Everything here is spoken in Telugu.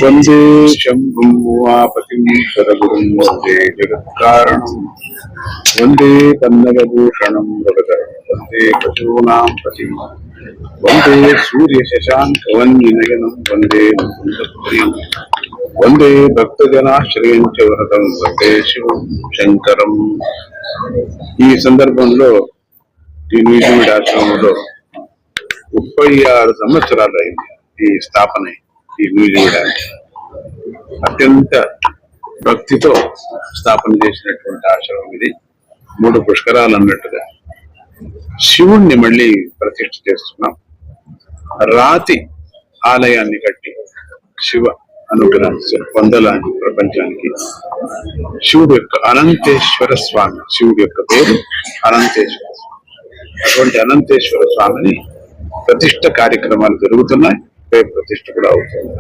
వందే శంభుం ఉమాపతిం సరగురుం వందే జగత్కారణం వందే పన్నగభూషణం భగతరం వందే పశూనాం పతిం వందే సూర్య శశాంకవన్యనయనం వందే ముకుందప్రియం వందే భక్తజనాశ్రయం చ వరదం వందే శివం శంకరం. ఈ సందర్భంలో ఈ నీటిమిడి ఆశ్రమంలో 36 సంవత్సరాలు అయింది ఈ స్థాపన. ఈ నీటిమిడి అత్యంత భక్తితో స్థాపన చేసినటువంటి ఆశ్రమం ఇది. 3 పుష్కరాలు అన్నట్టుగా శివుణ్ణి మళ్ళీ ప్రతిష్ఠ చేస్తున్నాం. రాతి ఆలయాన్ని కట్టి శివ అనుగ్రహాన్ని పొందలాని ప్రపంచానికి శివుడు యొక్క అనంతేశ్వర స్వామి, శివుడి యొక్క పేరు అనంతేశ్వర స్వామి. అటువంటి అనంతేశ్వర స్వామిని ప్రతిష్ఠ కార్యక్రమాలు జరుగుతున్నాయి. ప్రతిష్ఠ కూడా అవుతుంది.